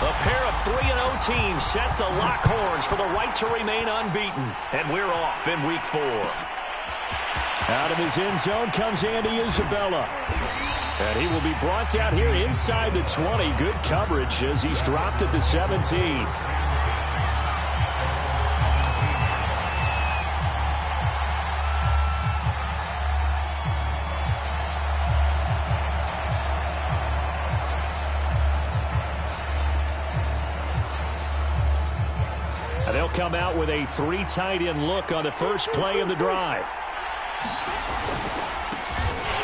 A pair of 3-0 teams set to lock horns for the right to remain unbeaten. And we're off in Week 4. Out of his end zone comes Andy Isabella. And he will be brought down here inside the 20. Good coverage as he's dropped at the 17. And they'll come out with a 3 tight end look on the first play of the drive.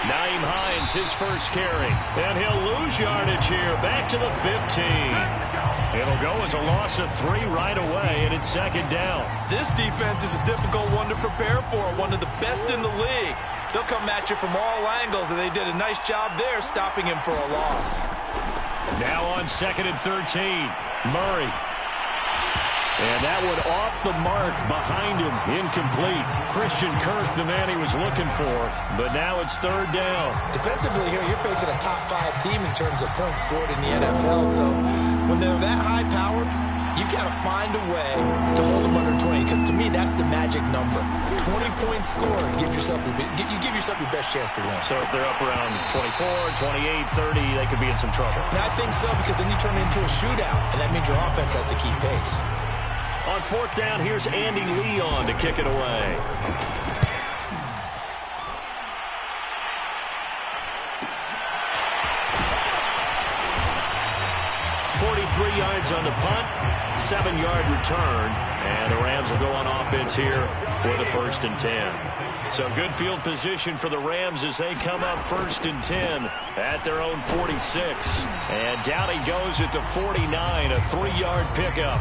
Nyheim Hines, his first carry. And he'll lose yardage here. Back to the 15. It'll go as a loss of 3 right away, and it's second down. This defense is a difficult one to prepare for, one of the best in the league. They'll come at you from all angles, and they did a nice job there stopping him for a loss. Now on 2nd and 13, Murray. And that one off the mark behind him, incomplete. Christian Kirk, the man he was looking for, but now it's 3rd down. Defensively here, you're facing a top 5 team in terms of points scored in the NFL, so when they're that high-powered, you've got to find a way to hold them under 20, because to me, that's the magic number. 20 points scored, you give yourself your best chance to win. So if they're up around 24, 28, 30, they could be in some trouble. And I think so, because then you turn it into a shootout, and that means your offense has to keep pace. On 4th down, here's Andy Leon to kick it away. .43 yards on the punt, 7-yard return, and the Rams will go on offense here with a 1st and 10. So good field position for the Rams as they come up 1st and 10 at their own 46. And down he goes at the 49, a 3-yard pickup.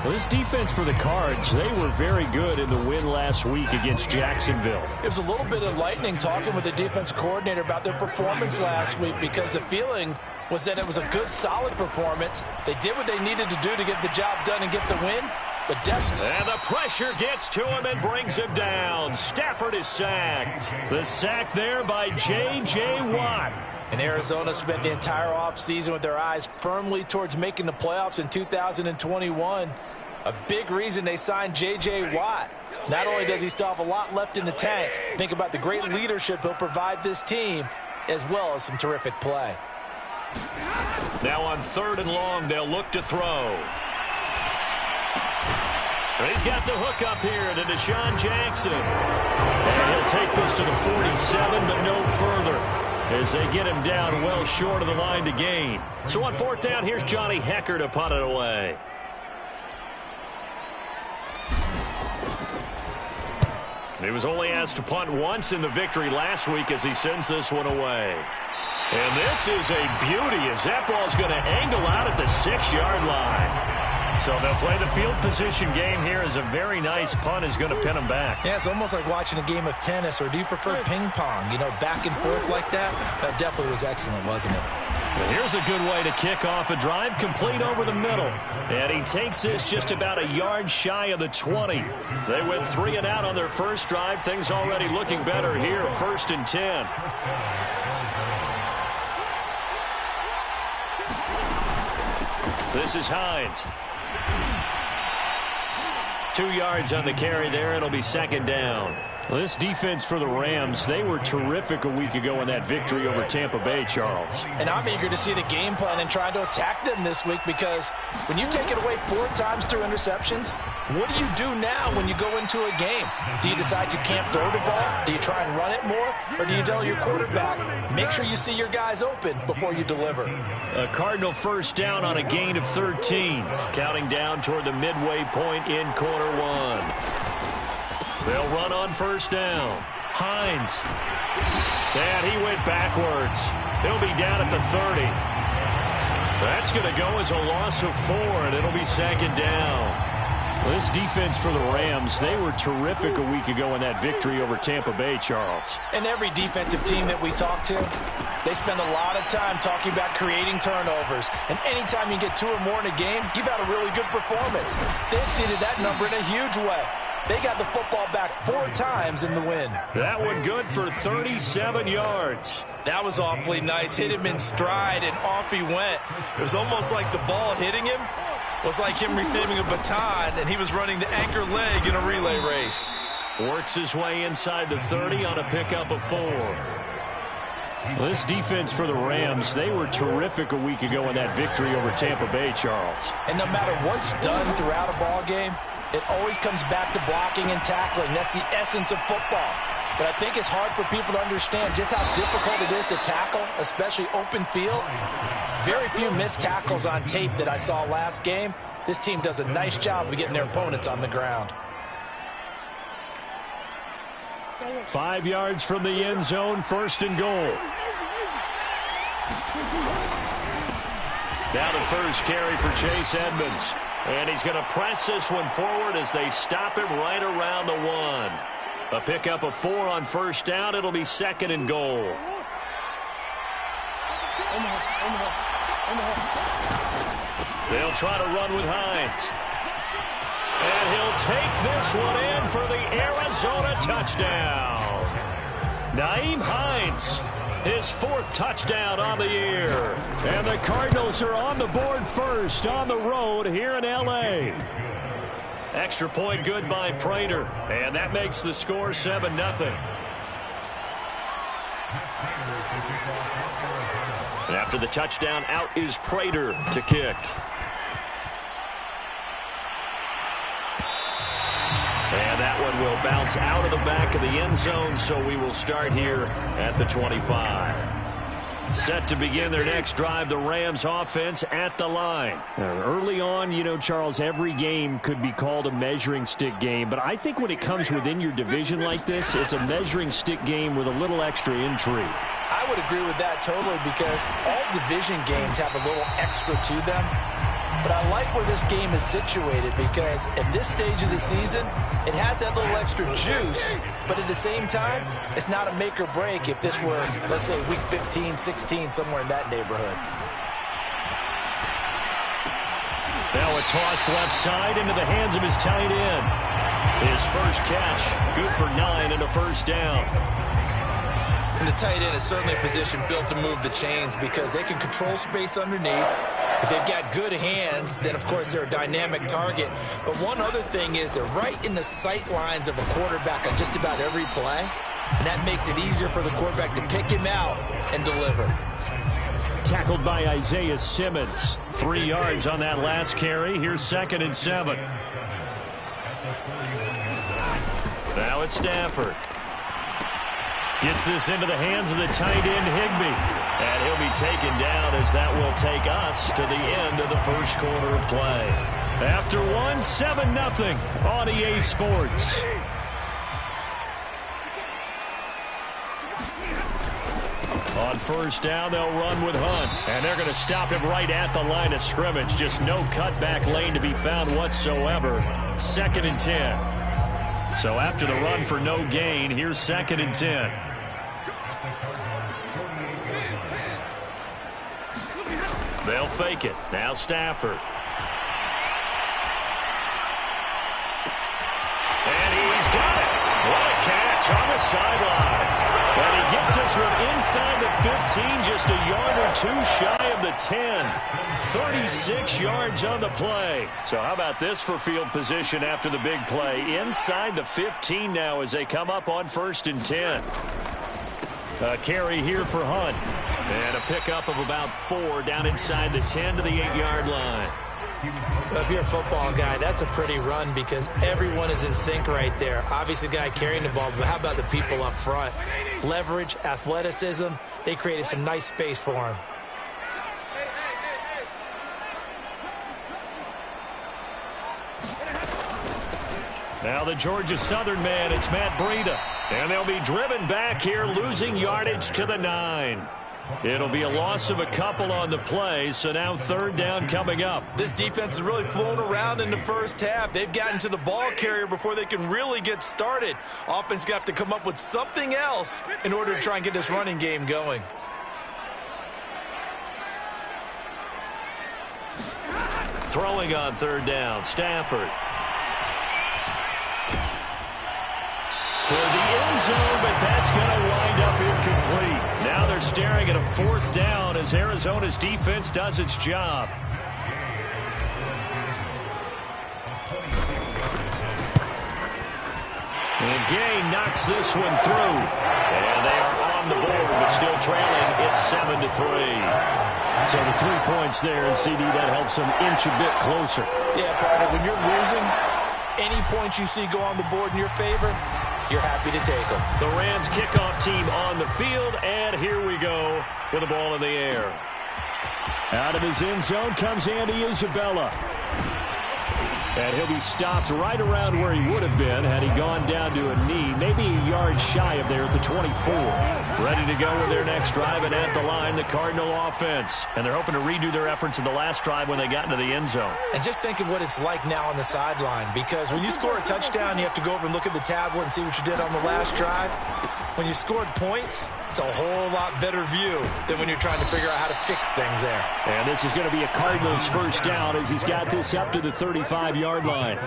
Well, this defense for the Cards, they were very good in the win last week against Jacksonville. It was a little bit enlightening talking with the defense coordinator about their performance last week, because the feeling was that it was a good, solid performance. They did what they needed to do to get the job done and get the win, but definitely. And the pressure gets to him and brings him down. Stafford is sacked. The sack there by J.J. Watt. And Arizona spent the entire offseason with their eyes firmly towards making the playoffs in 2021. A big reason they signed J.J. Watt. Not only does he still have a lot left in the tank, think about the great leadership he'll provide this team, as well as some terrific play. Now on 3rd and long, they'll look to throw. He's got the hook up here to Deshaun Jackson. And he'll take this to the 47, but no further, as they get him down well short of the line to gain. So on 4th down, here's Johnny Hekker to punt it away. He was only asked to punt once in the victory last week as he sends this one away. And this is a beauty as that ball's going to angle out at the 6-yard line. So they'll play the field position game here as a very nice punt is going to pin them back. Yeah, it's almost like watching a game of tennis, or do you prefer ping pong? You know, back and forth like that? That definitely was excellent, wasn't it? Well, here's a good way to kick off a drive, complete over the middle. And he takes this just about a yard shy of the 20. They went 3 and out on their first drive. Things already looking better here, 1st and 10. This is Hines. 2 yards on the carry there. It'll be 2nd down. Well, this defense for the Rams, they were terrific a week ago in that victory over Tampa Bay, Charles. And I'm eager to see the game plan and try to attack them this week, because when you take it away 4 times through interceptions, what do you do now when you go into a game? Do you decide you can't throw the ball? Do you try and run it more? Or do you tell your quarterback, make sure you see your guys open before you deliver? A Cardinal 1st down on a gain of 13. Counting down toward the midway point in quarter 1. They'll run on 1st down. Hines. And he went backwards. He'll be down at the 30. That's going to go as a loss of 4, and it'll be 2nd down. Well, this defense for the Rams, they were terrific a week ago in that victory over Tampa Bay, Charles. And every defensive team that we talk to, they spend a lot of time talking about creating turnovers. And anytime you get 2 or more in a game, you've had a really good performance. They exceeded that number in a huge way. They got the football back 4 times in the win. That one good for 37 yards. That was awfully nice. Hit him in stride, and off he went. It was almost like the ball hitting him was like him receiving a baton, and he was running the anchor leg in a relay race. Works his way inside the 30 on a pickup of 4. Well, this defense for the Rams, they were terrific a week ago in that victory over Tampa Bay, Charles. And no matter what's done throughout a ball game, it always comes back to blocking and tackling. That's the essence of football. But I think it's hard for people to understand just how difficult it is to tackle, especially open field. Very few missed tackles on tape that I saw last game. This team does a nice job of getting their opponents on the ground. 5 yards from the end zone, 1st and goal. Now the first carry for Chase Edmonds. And he's going to press this one forward as they stop him right around the 1. A pickup of 4 on 1st down. It'll be 2nd and goal. They'll try to run with Hines. And he'll take this one in for the Arizona touchdown. Nyheim Hines, his 4th touchdown on the year. And the Cardinals are on the board first on the road here in L.A. Extra point good by Prater. And that makes the score 7-0. And after the touchdown, out is Prater to kick. And that one will bounce out of the back of the end zone, so we will start here at the 25. Set to begin their next drive, the Rams offense at the line. Early on, you know, Charles, every game could be called a measuring stick game. But I think when it comes within your division like this, it's a measuring stick game with a little extra intrigue. I would agree with that totally because all division games have a little extra to them. But I like where this game is situated because at this stage of the season, it has that little extra juice, but at the same time, it's not a make or break if this were, let's say, week 15, 16, somewhere in that neighborhood. Now a toss left side into the hands of his tight end. His first catch, good for 9 and a 1st down. And the tight end is certainly a position built to move the chains because they can control space underneath. If they've got good hands, then, of course, they're a dynamic target. But one other thing is they're right in the sight lines of a quarterback on just about every play. And that makes it easier for the quarterback to pick him out and deliver. Tackled by Isaiah Simmons. 3 yards on that last carry. Here's 2nd and 7. Now it's Stafford. Gets this into the hands of the tight end, Higbee. And he'll be taken down as that will take us to the end of the first quarter of play. After 7-0 on EA Sports. On 1st down, they'll run with Hunt. And they're going to stop him right at the line of scrimmage. Just no cutback lane to be found whatsoever. 2nd and 10. So after the run for no gain, here's 2nd and 10. They'll fake it. Now Stafford. And he's got it. What a catch on the sideline. And he gets this one inside the 15, just a yard or 2 shy of the 10. 36 yards on the play. So how about this for field position after the big play? Inside the 15 now as they come up on 1st and 10. A carry here for Hunt. And a pickup of about 4 down inside the 10 to the 8-yard line. Well, if you're a football guy, that's a pretty run because everyone is in sync right there. Obviously, the guy carrying the ball, but how about the people up front? Leverage, athleticism, they created some nice space for him. Now the Georgia Southern man, it's Matt Breida. And they'll be driven back here, losing yardage to the 9. It'll be a loss of a couple on the play, so now 3rd down coming up. This defense is really flown around in the first half. They've gotten to the ball carrier before they can really get started. Offense got to come up with something else in order to try and get this running game going. Throwing on 3rd down, Stafford. Toward the end zone, but that's going to wind up incomplete. Now they're staring at a 4th down as Arizona's defense does its job. And Gay knocks this one through. And they are on the board, but still trailing. It's 7-3. So the 3 points there, and CD, that helps them inch a bit closer. Yeah, partner, when you're losing, any points you see go on the board in your favor, you're happy to take them. The Rams kickoff team on the field, and here we go with the ball in the air. Out of his end zone comes Andy Isabella. And he'll be stopped right around where he would have been had he gone down to a knee, maybe a yard shy of there at the 24. Ready to go with their next drive, and at the line, the Cardinal offense. And they're hoping to redo their efforts in the last drive when they got into the end zone. And just think of what it's like now on the sideline, because when you score a touchdown, you have to go over and look at the tablet and see what you did on the last drive. When you scored points, it's a whole lot better view than when you're trying to figure out how to fix things there. And this is going to be a Cardinals first down as he's got this up to the 35-yard line.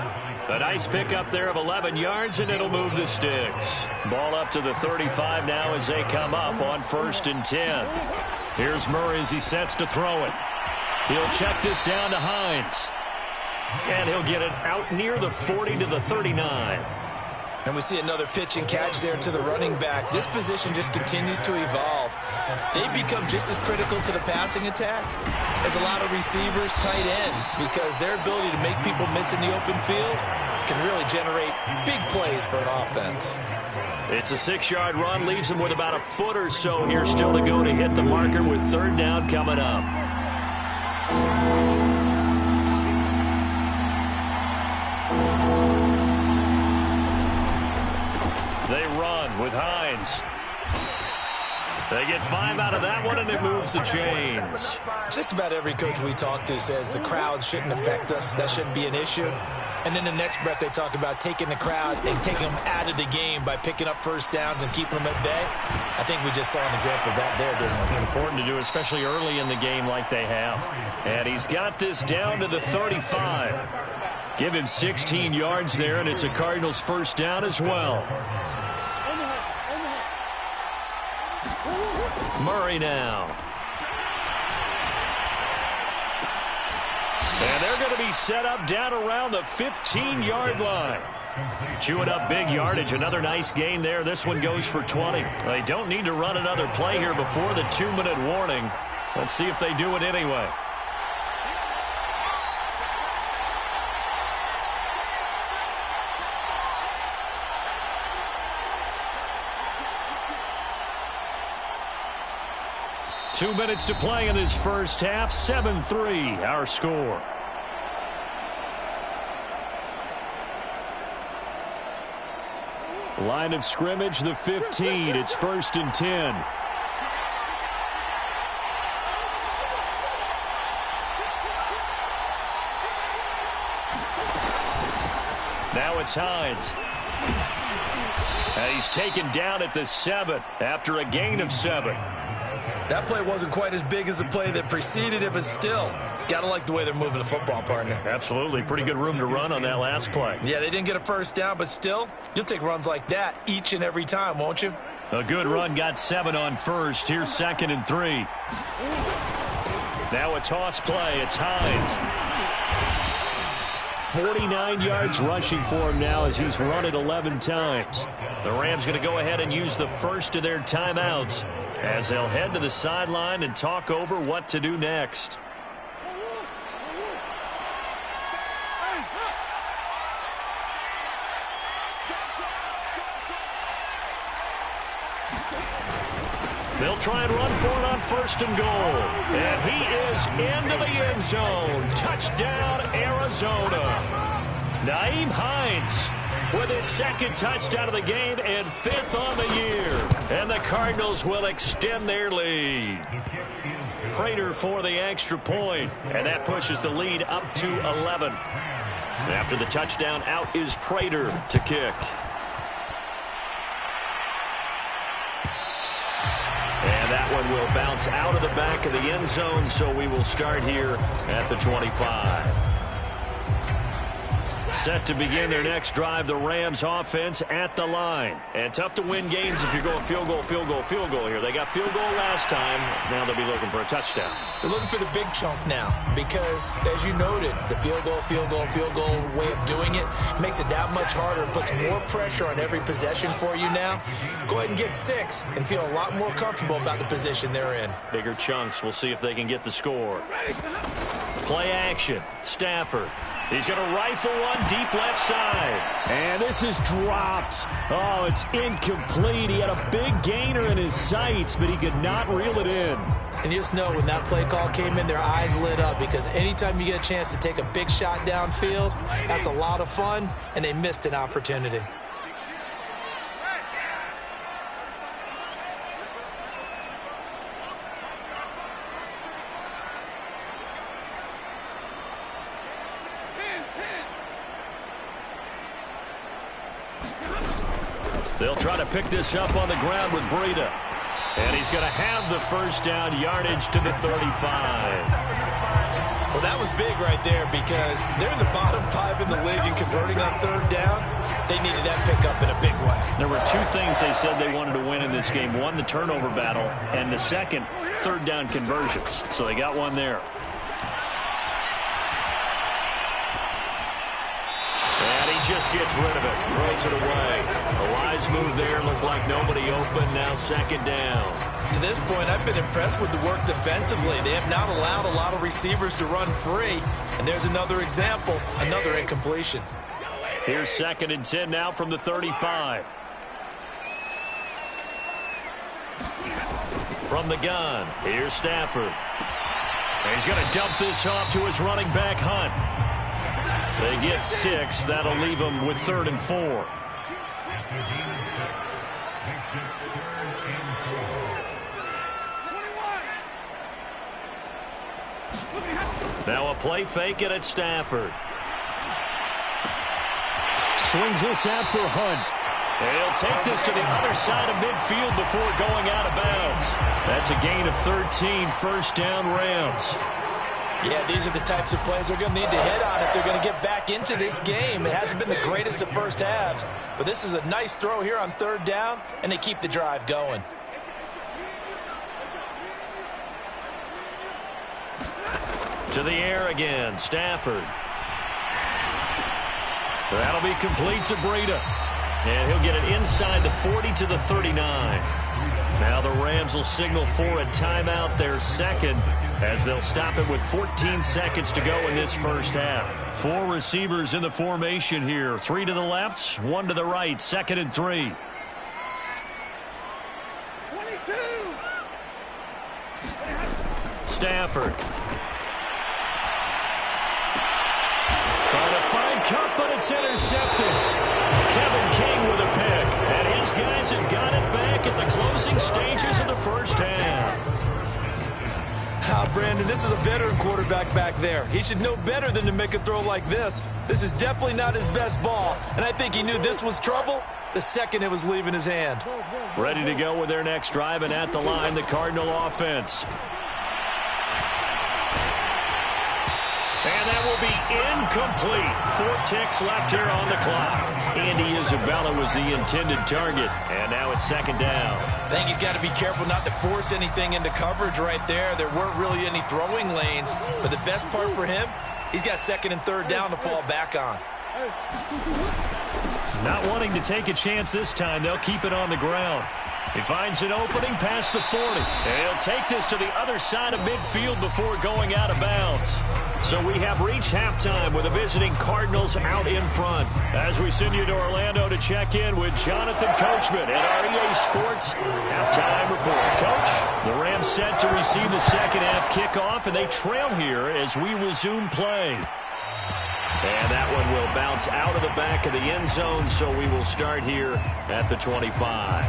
A nice pickup there of 11 yards, and it'll move the sticks. Ball up to the 35 now as they come up on 1st and 10. Here's Murray as he sets to throw it. He'll check this down to Hines. And he'll get it out near the 40 to the 39. And we see another pitch and catch there to the running back. This position just continues to evolve. They become just as critical to the passing attack as a lot of receivers, tight ends, because their ability to make people miss in the open field can really generate big plays for an offense. It's a 6-yard run, leaves him with about a foot or so here still to go to hit the marker with 3rd down coming up. They run with Hines. They get 5 out of that one, and it moves the chains. Just about every coach we talk to says the crowd shouldn't affect us. That shouldn't be an issue. And in the next breath, they talk about taking the crowd and taking them out of the game by picking up 1st downs and keeping them at bay. I think we just saw an example of that there, didn't we? Important to do, especially early in the game like they have. And he's got this down to the 35. Give him 16 yards there, and it's a Cardinals first down as well. Murray now. And they're going to be set up down around the 15-yard line. Chewing up big yardage. Another nice gain there. This one goes for 20. They don't need to run another play here before the 2-minute warning. Let's see if they do it anyway. Two minutes to play in this first half. 7-3, our score. Line of scrimmage, the 15. It's 1st and 10. Now it's Hines. And he's taken down at the 7 after a gain of 7. That play wasn't quite as big as the play that preceded it, but still, got to like the way they're moving the football, partner. Absolutely. Pretty good room to run on that last play. Yeah, they didn't get a 1st down, but still, you'll take runs like that each and every time, won't you? A good run, got 7 on 1st. Here's 2nd and 3. Now a toss play. It's Hines. 49 yards rushing for him now as he's run it 11 times. The Rams going to go ahead and use the first of their timeouts as they'll head to the sideline and talk over what to do next. They'll try and run for it on 1st and goal. And he is into the end zone. Touchdown, Arizona. Nyheim Hines with his 2nd touchdown of the game and 5th on the year. And the Cardinals will extend their lead. Prater for the extra point, and that pushes the lead up to 11. After the touchdown, out is Prater to kick. And that one will bounce out of the back of the end zone, so we will start here at the 25. Set to begin their next drive, the Rams offense at the line. And tough to win games if you're going field goal, field goal, field goal here. They got field goal last time. Now they'll be looking for a touchdown. They're looking for the big chunk now because, as you noted, the field goal, field goal, field goal way of doing it makes it that much harder and puts more pressure on every possession for you now. Go ahead and get 6 and feel a lot more comfortable about the position they're in. Bigger chunks. We'll see if they can get the score. Play action. Stafford. He's going to rifle one deep left side. And this is dropped. Oh, it's incomplete. He had a big gainer in his sights, but he could not reel it in. And you just know when that play call came in, their eyes lit up because anytime you get a chance to take a big shot downfield, that's a lot of fun, and they missed an opportunity. They'll try to pick this up on the ground with Breida. And he's going to have the first down, yardage to the 35. Well, that was big right there because they're in the bottom 5 in the league in converting on third down. They needed that pickup in a big way. There were 2 things they said they wanted to win in this game. One, the turnover battle, and the second, third down conversions. So they got one there. Just gets rid of it, throws it away. A wise move there, looked like nobody open, now second down. To this point, I've been impressed with the work defensively. They have not allowed a lot of receivers to run free. And there's another example, another incompletion. Here's 2nd and 10 now from the 35. From the gun, here's Stafford. And he's going to dump this off to his running back, Hunt. They get 6. That'll leave them with 3rd and 4. Now a play fake it at Stafford. Swings this out for Hunt. He'll take this to the other side of midfield before going out of bounds. That's a gain of 13, first down Rams. Yeah, these are the types of plays they're going to need to hit on if they're going to get back into this game. It hasn't been the greatest of first halves, but this is a nice throw here on third down, and they keep the drive going. To the air again, Stafford. That'll be complete to Breida. And he'll get it inside the 40 to the 39. Now the Rams will signal for a timeout, their second, as they'll stop it with 14 seconds to go in this first half. 4 receivers in the formation here. 3 to the left, 1 to the right. 2nd and 3. 22. Stafford. Trying to find Cup, but it's intercepted. Kevin King with a pick. And his guys have got it back at the closing stages of the first half. Brandon, this is a veteran quarterback back there. He should know better than to make a throw like this. This is definitely not his best ball, and I think he knew this was trouble the second it was leaving his hand. Ready to go with their next drive, and at the line, the Cardinal offense. And that will be incomplete. 4 ticks left here on the clock. Andy Isabella was the intended target, and now it's 2nd down. I think he's got to be careful not to force anything into coverage right there. There weren't really any throwing lanes, but the best part for him, he's got 2nd and 3rd down to fall back on. Not wanting to take a chance this time, they'll keep it on the ground. He finds an opening past the 40. And he'll take this to the other side of midfield before going out of bounds. So we have reached halftime with the visiting Cardinals out in front. As we send you to Orlando to check in with Jonathan Coachman at our EA Sports Halftime Report. Coach, the Rams set to receive the second half kickoff, and they trail here as we resume play. And that one will bounce out of the back of the end zone, so we will start here at the 25.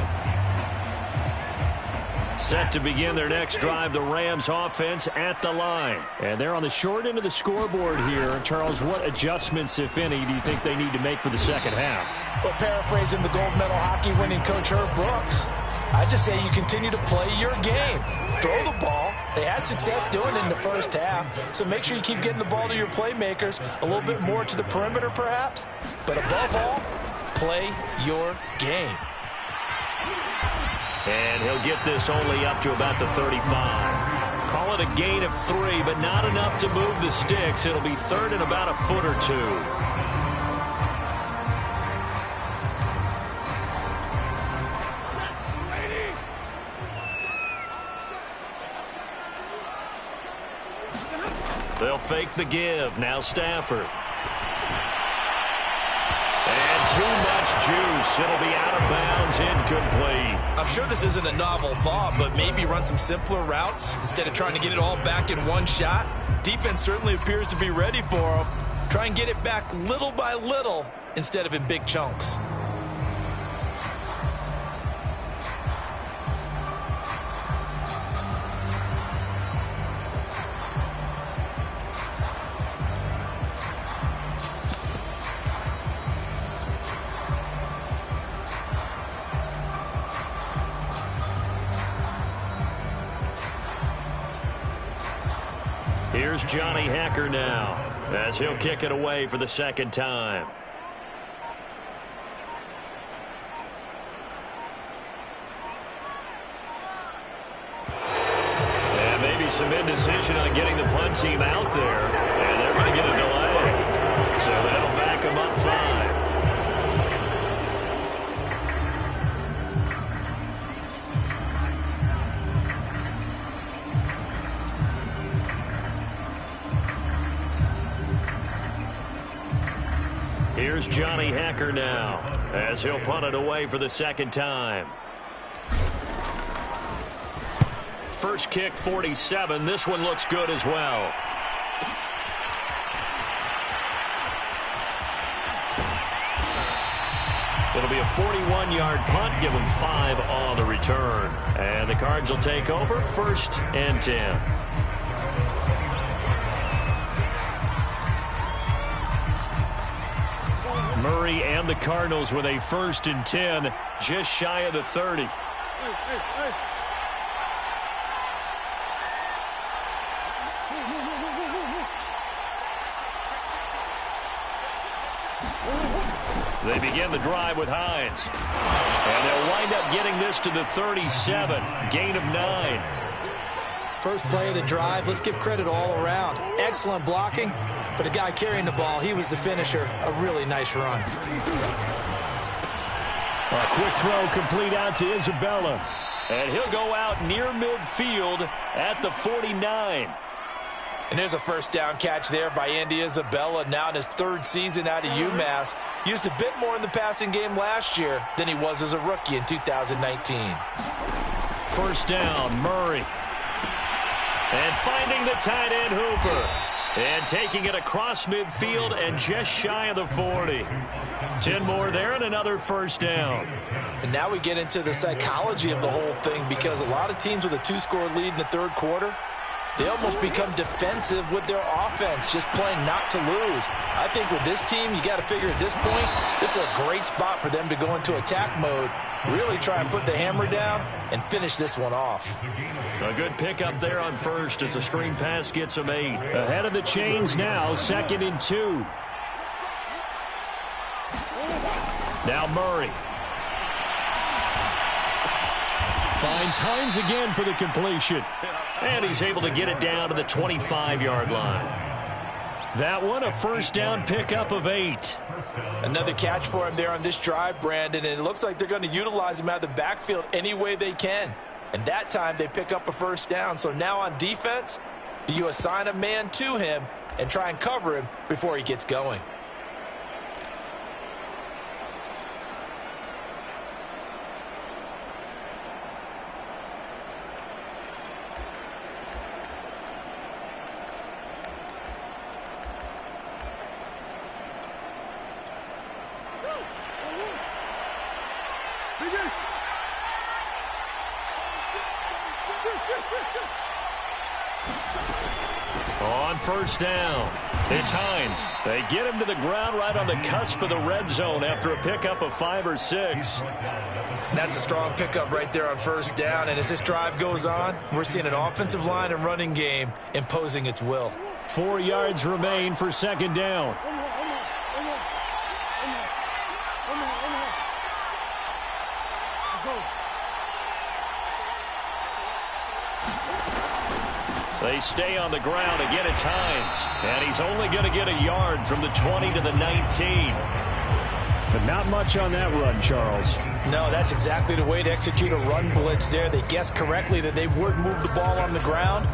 Set to begin their next drive, the Rams offense at the line. And they're on the short end of the scoreboard here. Charles, what adjustments, if any, do you think they need to make for the second half? Well, paraphrasing the gold medal hockey winning coach Herb Brooks, I just say you continue to play your game. Throw the ball, They had success doing it in the first half, so make sure you keep getting the ball to your playmakers, a little bit more to the perimeter perhaps, but above all, play your game. And he'll get this only up to about the 35. Call it a gain of 3, but not enough to move the sticks. It'll be third and about a foot or two. They'll fake the give. Now Stafford. And too much juice. It'll be out of bounds, incomplete. I'm sure this isn't a novel thought, but maybe run some simpler routes instead of trying to get it all back in one shot. Defense certainly appears to be ready for him. Try and get it back little by little instead of in big chunks. Here's Johnny Hacker now, as he'll kick it away for the second time. And maybe some indecision on getting the punt team out there, and they're going to get a delay. So that'll back them up 5. Here's Johnny Hacker now, as he'll punt it away for the second time. First kick, 47. This one looks good as well. It'll be a 41-yard punt, give them 5 on the return. And the Cards will take over, 1st and 10. Murray and the Cardinals with a 1st and 10, just shy of the 30. They begin the drive with Hines. And they'll wind up getting this to the 37, gain of 9. First play of the drive, let's give credit all around. Excellent blocking, but the guy carrying the ball, he was the finisher. A really nice run. A quick throw complete out to Isabella. And he'll go out near midfield at the 49. And there's a first down catch there by Andy Isabella, now in his 3rd season out of UMass. Used a bit more in the passing game last year than he was as a rookie in 2019. First down, Murray. And finding the tight end, Hooper. And taking it across midfield and just shy of the 40. 10 more there and another first down. And now we get into the psychology of the whole thing, because a lot of teams with a 2-score lead in the 3rd quarter, they almost become defensive with their offense, just playing not to lose. I think with this team, you got to figure at this point, this is a great spot for them to go into attack mode, really try and put the hammer down and finish this one off. A good pickup there on first as the screen pass gets them 8. Ahead of the chains now, 2nd and 2. Now Murray. Finds Hines again for the completion. And he's able to get it down to the 25-yard line. That one, a first down pickup of 8. Another catch for him there on this drive, Brandon, and it looks like they're going to utilize him out of the backfield any way they can. And that time they pick up a first down. So now on defense, do you assign a man to him and try and cover him before he gets going? On first down, it's Hines. They get him to the ground right on the cusp of the red zone after a pickup of 5 or 6. That's a strong pickup right there on first down. And as this drive goes on, we're seeing an offensive line and running game imposing its will. 4 yards remain for second down. They stay on the ground. Again, it's Hines. And he's only going to get a yard from the 20 to the 19. But not much on that run, Charles. No, that's exactly the way to execute a run blitz there. They guessed correctly that they would move the ball on the ground,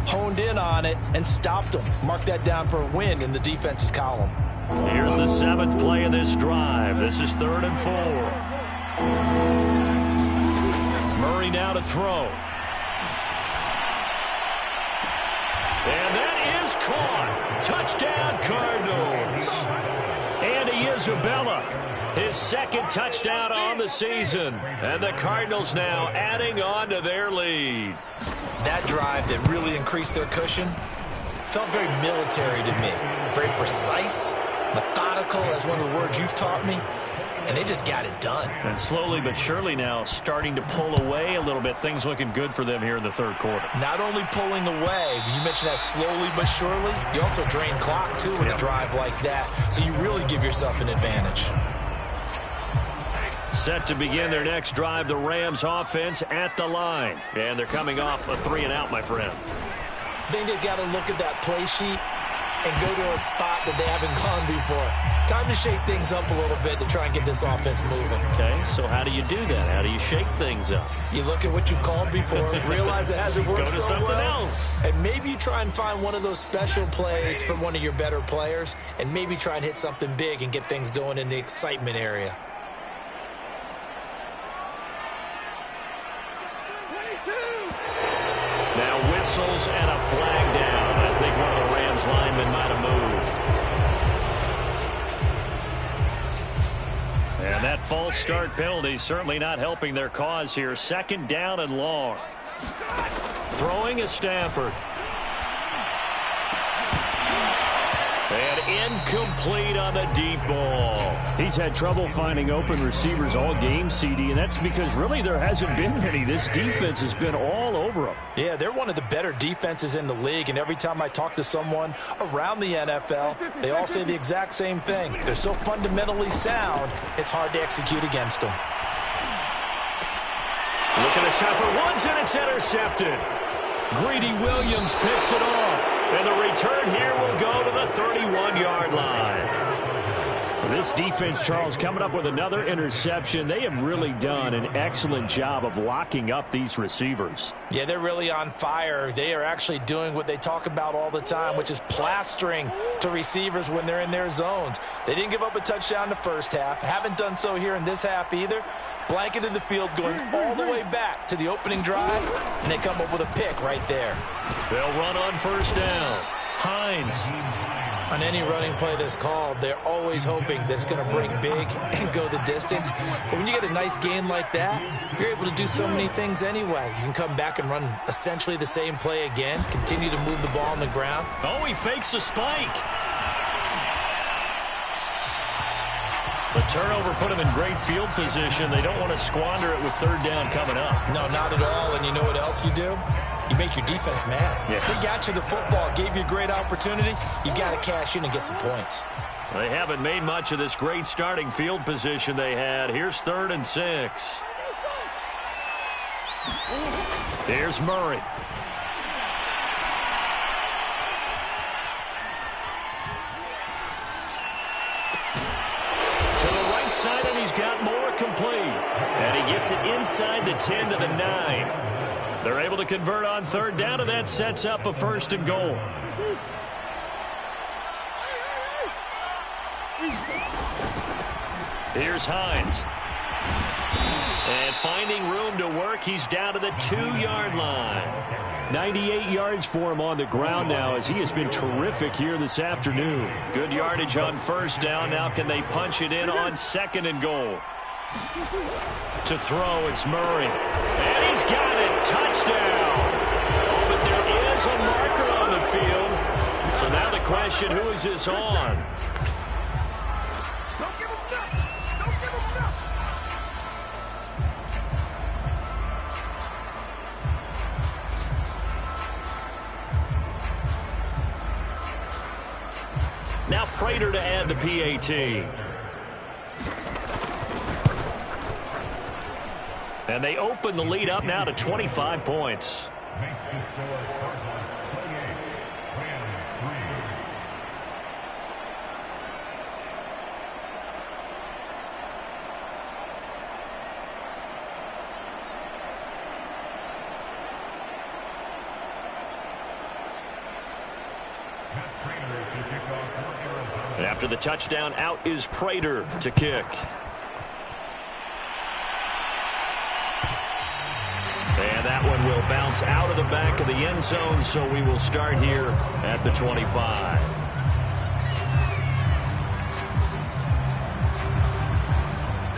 honed in on it, and stopped them. Mark that down for a win in the defense's column. Here's the 7th play of this drive. This is 3rd and 4. Murray now to throw. And that is caught. Touchdown, Cardinals. Andy Isabella, his 2nd touchdown on the season. And the Cardinals now adding on to their lead. That drive that really increased their cushion felt very military to me. Very precise, methodical, as one of the words you've taught me. And they just got it done. And slowly but surely now starting to pull away a little bit. Things looking good for them here in the 3rd quarter. Not only pulling away, but you mentioned that slowly but surely. You also drain clock, too, with a drive like that. So you really give yourself an advantage. Set to begin their next drive, the Rams offense at the line. And they're coming off a 3-and-out, my friend. I think they've got to look at that play sheet and go to a spot that they haven't gone before. Time to shake things up a little bit to try and get this offense moving. Okay, so how do you do that? How do you shake things up? You look at what you've called before, realize it hasn't worked Go to so something well, else. and maybe you try and find one of those special plays from one of your better players, and maybe try and hit something big and get things going in the excitement area. Now whistles and a flag down. I think one of the Rams linemen might have moved. And that false start penalty certainly not helping their cause here. 2nd down and long. Throwing is Stafford. And incomplete on the deep ball. He's had trouble finding open receivers all game, CD, and that's because really there hasn't been many. This defense has been all over them. Yeah, they're one of the better defenses in the league, and every time I talk to someone around the NFL, they all say the exact same thing. They're so fundamentally sound, it's hard to execute against them. Look at this time for Woods, and it's intercepted. Greedy Williams picks it off. And the return here will go to the 31-yard line. This defense, Charles, coming up with another interception. They have really done an excellent job of locking up these receivers. Yeah, they're really on fire. They are actually doing what they talk about all the time, which is plastering to receivers when they're in their zones. They didn't give up a touchdown in the first half. Haven't done so here in this half either. Blanketed the field going all the way back to the opening drive, and they come up with a pick right there. They'll run on first down. Hines. On any running play that's called, they're always hoping that it's going to break big and go the distance. But when you get a nice game like that, you're able to do so many things anyway. You can come back and run essentially the same play again, continue to move the ball on the ground. Oh, he fakes a spike. The turnover put him in great field position. They don't want to squander it with 3rd down coming up. No, not at all. And you know what else you do? You make your defense mad. Yeah. They got you the football, gave you a great opportunity. You got to cash in and get some points. They haven't made much of this great starting field position they had. Here's 3rd and 6. Here's Murray. To the right side, and he's got more complete. And he gets it inside the 10 to the 9. They're able to convert on 3rd down, and that sets up a 1st and goal. Here's Hines. And finding room to work, he's down to the 2-yard line. 98 yards for him on the ground now as he has been terrific here this afternoon. Good yardage on 1st down. Now can they punch it in on 2nd and goal? To throw, it's Murray. And he's got it. Touchdown. Oh, but there is a marker on the field. possession. Who is this on? Don't give him nothing. Don't give him nothing. Now Prater to add the PAT. And they open the lead up now to 25 points. After the touchdown, out is Prater to kick. And that one will bounce out of the back of the end zone, so we will start here at the 25.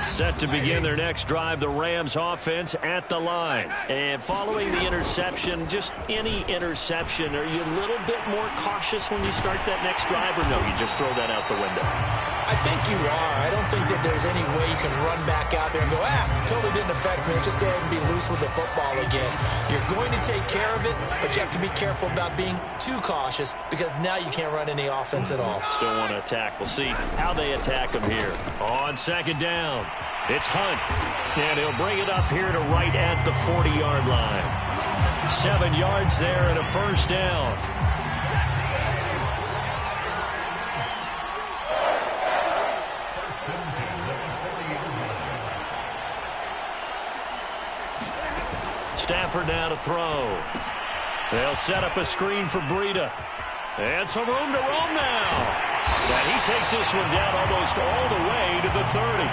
Set to begin their next drive, the Rams offense at the line. And following the interception, just any interception, are you a little bit more cautious when you start that next drive, or no, you just throw that out the window? I think you are. I don't think that there's any way you can run back out there and go, totally didn't affect me. Let's just go ahead and be loose with the football again. You're going to take care of it, but you have to be careful about being too cautious because now you can't run any offense at all. Still want to attack. We'll see how they attack them here. On second down, it's Hunt. And he'll bring it up here to right at the 40-yard line. 7 yards there and a first down. Stafford now to throw. They'll set up a screen for Breida. And some room to roam now. And he takes this one down almost all the way to the 30.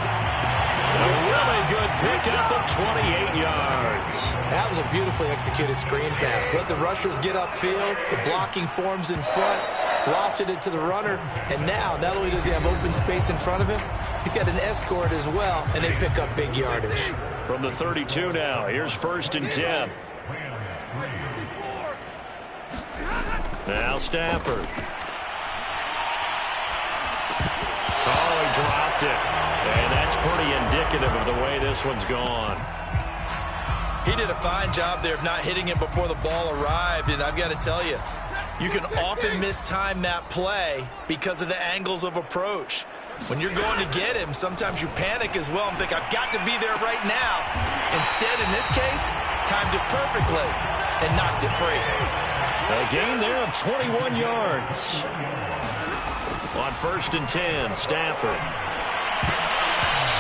A really good pickup of 28 yards. That was a beautifully executed screen pass. Let the rushers get upfield. The blocking forms in front. Lofted it to the runner. And now, not only does he have open space in front of him, he's got an escort as well, and they pick up big yardage. From the 32 now, here's 1st and 10. Now Stafford. Oh, he dropped it. And that's pretty indicative of the way this one's gone. He did a fine job there of not hitting it before the ball arrived, and I've got to tell you, you can often mistime that play because of the angles of approach. When you're going to get him, sometimes you panic as well and think, I've got to be there right now. Instead, in this case, timed it perfectly and knocked it free. A gain there of 21 yards. On 1st and 10, Stafford.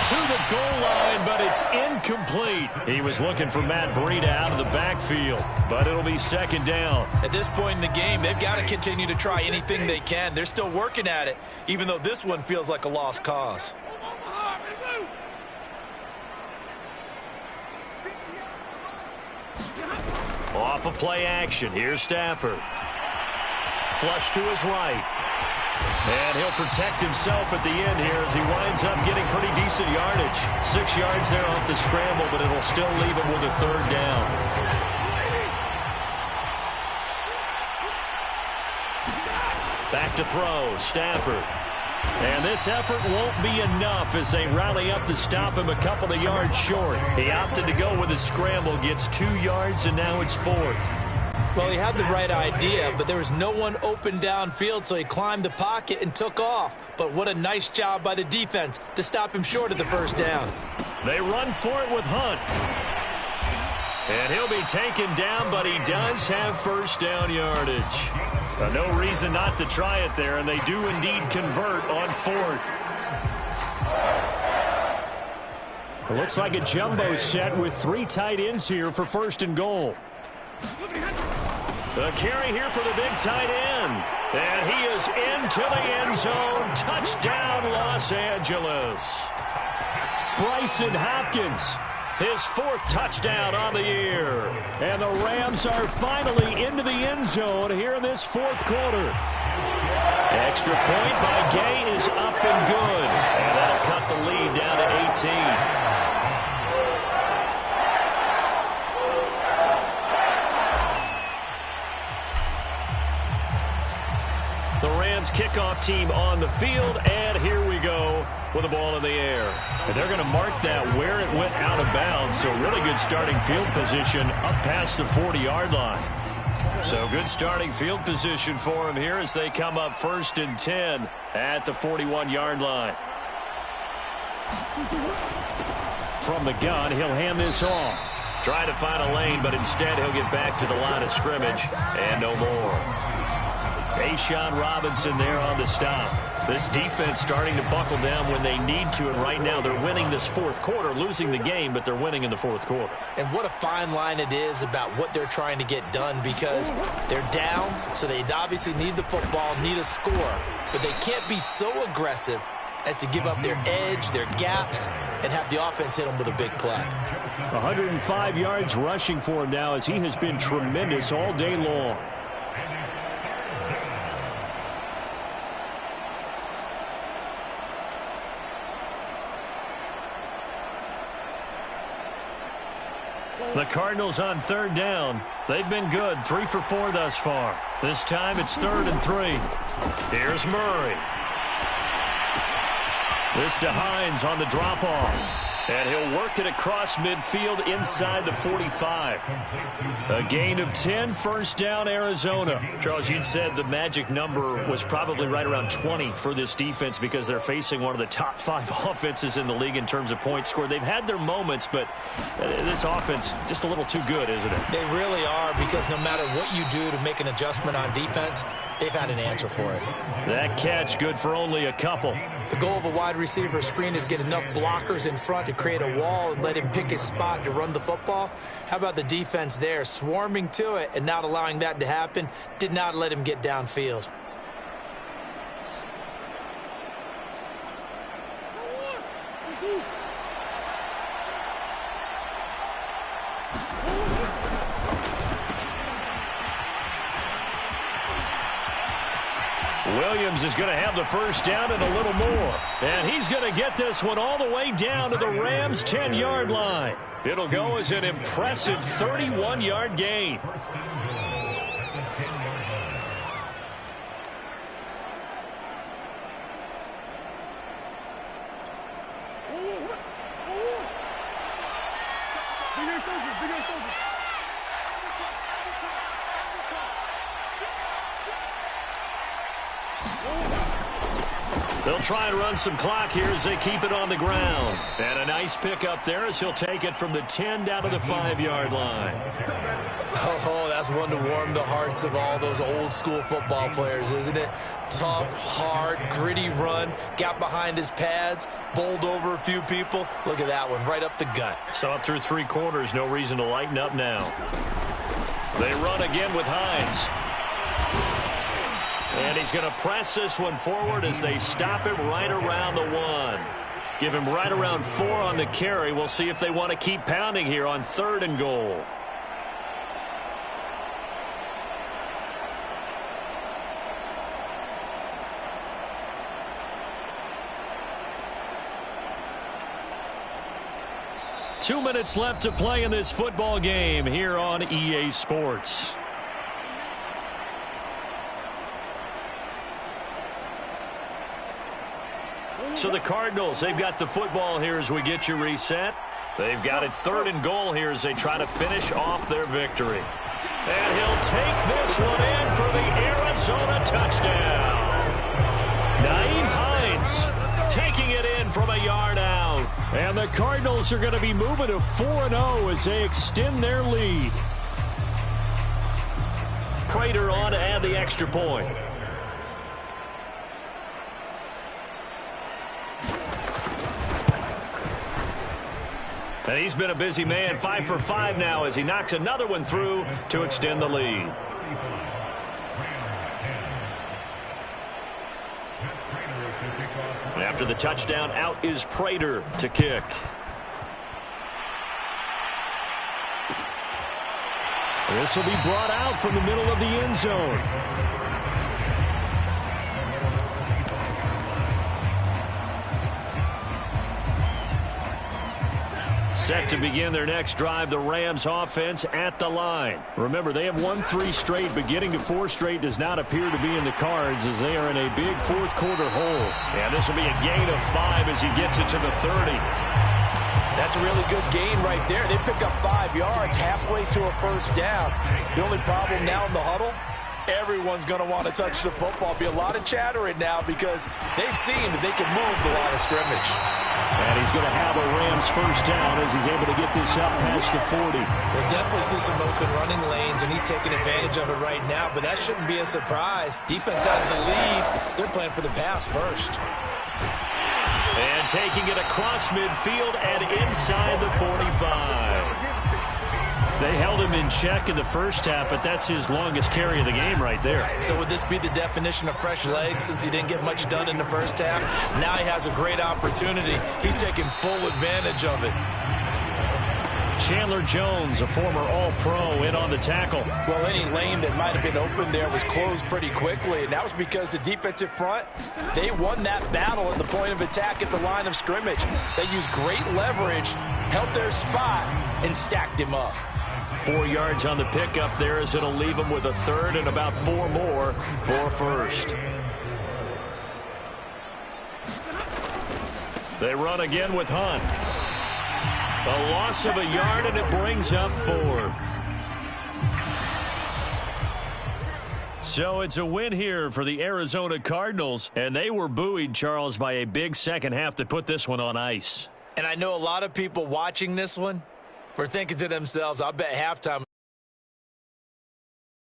To the goal line, but it's incomplete. He was looking for Matt Breida out of the backfield, but it'll be 2nd down. At this point in the game, they've got to continue to try anything they can. They're still working at it, even though this one feels like a lost cause. Off of play action, here's Stafford. Flush to his right. And he'll protect himself at the end here as he winds up getting pretty decent yardage. 6 yards there off the scramble, but it'll still leave him with a 3rd down. Back to throw, Stafford. And this effort won't be enough as they rally up to stop him a couple of yards short. He opted to go with a scramble, gets 2 yards, and now it's 4th. Well, he had the right idea, but there was no one open downfield, so he climbed the pocket and took off. But what a nice job by the defense to stop him short of the 1st down. They run for it with Hunt. And he'll be taken down, but he does have 1st down yardage. No reason not to try it there, and they do indeed convert on 4th. It looks like a jumbo set with 3 tight ends here for 1st and goal. The carry here for the big tight end. And he is into the end zone. Touchdown, Los Angeles. Bryson Hopkins, his 4th touchdown on the year. And the Rams are finally into the end zone here in this 4th quarter. Extra point by Gay is up and good. And that'll cut the lead down to 18. The Rams kickoff team on the field, and here we go with the ball in the air. And they're going to mark that where it went out of bounds, so really good starting field position up past the 40-yard line. So good starting field position for them here as they come up 1st and 10 at the 41-yard line. From the gun, he'll hand this off. Trying to find a lane, but instead he'll get back to the line of scrimmage and no more. Ashawn Robinson there on the stop. This defense starting to buckle down when they need to, and right now they're winning this fourth quarter, losing the game, but they're winning in the fourth quarter. And what a fine line it is about what they're trying to get done, because they're down, so they obviously need the football, need a score, but they can't be so aggressive as to give up their edge, their gaps, and have the offense hit them with a big play. 105 yards rushing for him now as he has been tremendous all day long. The Cardinals on 3rd down. They've been good, 3 for 4 thus far. This time it's 3rd and 3. Here's Murray. This to Hines on the drop-off. And he'll work it across midfield inside the 45. A gain of 10, 1st down, Arizona. Charles, you'd said the magic number was probably right around 20 for this defense because they're facing one of the top 5 offenses in the league in terms of points scored. They've had their moments, but this offense just a little too good, isn't it? They really are, because no matter what you do to make an adjustment on defense, they've had an answer for it. That catch good for only a couple. The goal of a wide receiver screen is get enough blockers in front to create a wall and let him pick his spot to run the football. How about the defense there, swarming to it and not allowing that to happen? Did not let him get downfield. Williams is going to have the 1st down and a little more. And he's going to get this one all the way down to the Rams' 10-yard line. It'll go as an impressive 31-yard gain. They'll try and run some clock here as they keep it on the ground. And a nice pickup there as he'll take it from the 10 down to the 5-yard line. Oh, that's one to warm the hearts of all those old-school football players, isn't it? Tough, hard, gritty run, got behind his pads, bowled over a few people. Look at that one, right up the gut. So up through 3 quarters, no reason to lighten up now. They run again with Hines. And he's going to press this one forward as they stop him right around the 1. Give him right around 4 on the carry. We'll see if they want to keep pounding here on 3rd and goal. Two minutes left to play in this football game here on EA Sports. So the Cardinals, they've got the football here as we get you reset. They've got it 3rd and goal here as they try to finish off their victory. And he'll take this one in for the Arizona touchdown. Nyheim Hines taking it in from a yard out. And the Cardinals are going to be moving to 4-0 as they extend their lead. Prater on to add the extra point. And he's been a busy man, 5 for 5 now as he knocks another one through to extend the lead. And after the touchdown, out is Prater to kick. This will be brought out from the middle of the end zone. Set to begin their next drive, the Rams offense at the line. Remember, they have won 3 straight, but getting to 4 straight does not appear to be in the cards as they are in a big fourth quarter hole. And this will be a gain of 5 as he gets it to the 30. That's a really good gain right there. They pick up 5 yards halfway to a first down. The only problem now in the huddle, everyone's going to want to touch the football. Be a lot of chattering now because they've seen that they can move the line of scrimmage. And he's going to have a Rams first down as he's able to get this up past the 40. We'll definitely see some open running lanes, and he's taking advantage of it right now, but that shouldn't be a surprise. Defense has the lead. They're playing for the pass first. And taking it across midfield and inside the 45. They held him in check in the first half, but that's his longest carry of the game right there. So would this be the definition of fresh legs since he didn't get much done in the first half? Now he has a great opportunity. He's taking full advantage of it. Chandler Jones, a former All-Pro, in on the tackle. Well, any lane that might have been open there was closed pretty quickly, and that was because the defensive front, they won that battle at the point of attack at the line of scrimmage. They used great leverage, held their spot, and stacked him up. 4 yards on the pickup there as it'll leave him with a third and about 4 more for first. They run again with Hunt. A loss of a yard, and it brings up 4th. So it's a win here for the Arizona Cardinals, and they were buoyed, Charles, by a big second half to put this one on ice. And I know a lot of people watching this one were thinking to themselves, I'll bet halftime